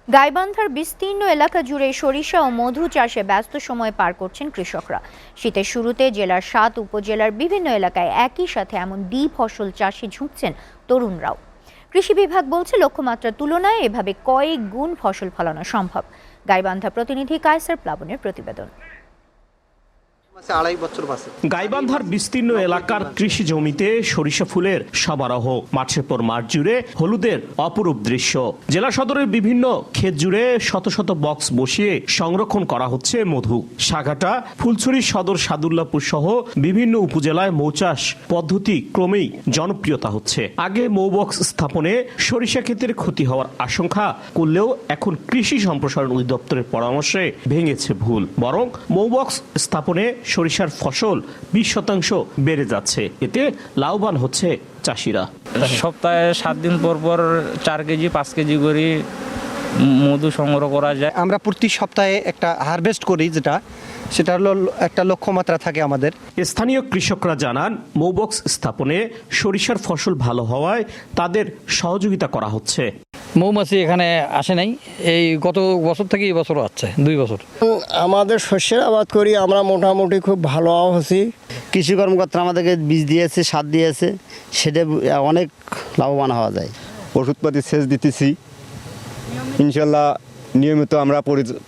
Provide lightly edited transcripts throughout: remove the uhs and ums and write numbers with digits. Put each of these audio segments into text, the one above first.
গাইবান্ধার বিস্তীর্ণ এলাকা জুড়ে সরিষা ও মধু চাষে ব্যস্ত সময় পার করছেন কৃষকরা। শীতের শুরুতে জেলার ৭ উপজেলার বিভিন্ন এলাকায় একই সাথে এমন ফসল চাষে ঝুঁকছেন তরুণরাও। কৃষি বিভাগ বলছে লক্ষ্যমাত্রার তুলনায় এভাবে কয়েক গুণ ফসল ফলানো সম্ভব। গাইবান্ধা প্রতিনিধি কায়সার প্লাবনের প্রতিবেদন। গাইবান্ধার বিস্তীর্ণ এলাকার কৃষি জমিতে সরিষা ফুলের সমারোহ, মাঠের পর মাঠ জুড়ে হলুদের অপরূপ দৃশ্য। জেলা সদরের বিভিন্ন ক্ষেত জুড়ে শত শত বক্স বসিয়ে সংরক্ষণ করা হচ্ছে মধু। সাঘাটা, ফুলছড়ি সদর, সাদুল্লাপুর সহ বিভিন্ন উপজেলায় মৌচাষ পদ্ধতি ক্রমেই জনপ্রিয়তা হচ্ছে। আগে মৌবক্স স্থাপনে সরিষা ক্ষেতের ক্ষতি হওয়ার আশঙ্কা করলেও এখন কৃষি সম্প্রসারণ অধিদপ্তরের পরামর্শে ভেঙেছে ভুল। বরং মৌবক্স স্থাপনে সরিষার ফসল 20% বেড়ে যাচ্ছে। এতে লাভবান হচ্ছে চাষিরা। সপ্তাহে 7 দিন পর পর 4 কেজি 5 কেজি করে মধু সংগ্রহ করা যায়। আমরা প্রতি সপ্তাহে একটা হারভেস্ট করি, সেটা হলো একটা লক্ষ্যমাত্রা থাকে আমাদের। স্থানীয় কৃষকরা জানান, মৌবক্স স্থাপনে সরিষার ফসল ভালো হওয়ায় তাদের সহযোগিতা করা হচ্ছে। মৌমাছি এখানে আসে নাই, এই গত বছর থেকে এই বছর আসছে 2 বছর। আমাদের শস্যের আবাদ করি, আমরা মোটামুটি খুব ভালো হচ্ছি। কৃষি কর্মকর্তা আমাদেরকে বীজ দিয়েছে, সার দিয়েছে, সেটা অনেক লাভবান হওয়া যায়। ওষুধপাতি সেচ দিতেছি, ইনশাল্লাহ নিয়মিত আমরা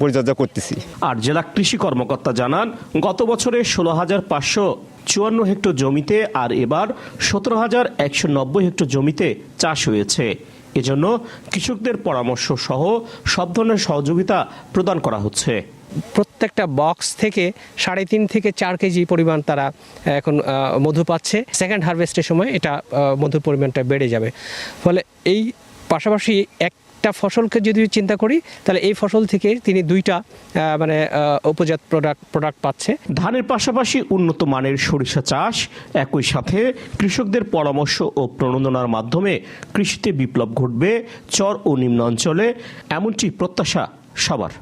পরিচর্যা করতেছি। আর জেলা কৃষি কর্মকর্তা জানান, গত বছরে 16,554 হেক্টর জমিতে আর এবার 17,190 হেক্টর জমিতে চাষ হয়েছে। এজন্য কৃষকদের পরামর্শ সহ সব ধরনের সহযোগিতা প্রদান করা হচ্ছে। প্রত্যেকটা বক্স থেকে 3.5 থেকে 4 কেজি পরিমাণ তারা এখন মধু পাচ্ছে। সেকেন্ড হারভেস্টের সময় এটা মধুর পরিমাণটা বেড়ে যাবে। ফলে এই পাশাপাশি একটা ফসলকে যদি চিন্তা করি, তাহলে এই ফসল থেকে তিনি 2টা উপজাত প্রোডাক্ট পাচ্ছে। ধানের পাশাপাশি উন্নত মানের সরিষা চাষ, একই সাথে কৃষকদের পরামর্শ ও প্রণোদনার মাধ্যমে কৃষিতে বিপ্লব ঘটবে চর ও নিম্ন অঞ্চলে, এমনটি প্রত্যাশা সবার।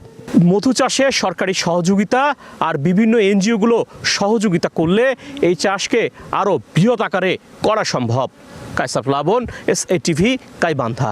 মধু চাষে সরকারি সহযোগিতা আর বিভিন্ন এনজিওগুলো সহযোগিতা করলে এই চাষকে আরও বৃহৎ আকারে করা সম্ভব। কায়সার প্লাবন, SATV, গাইবান্ধা।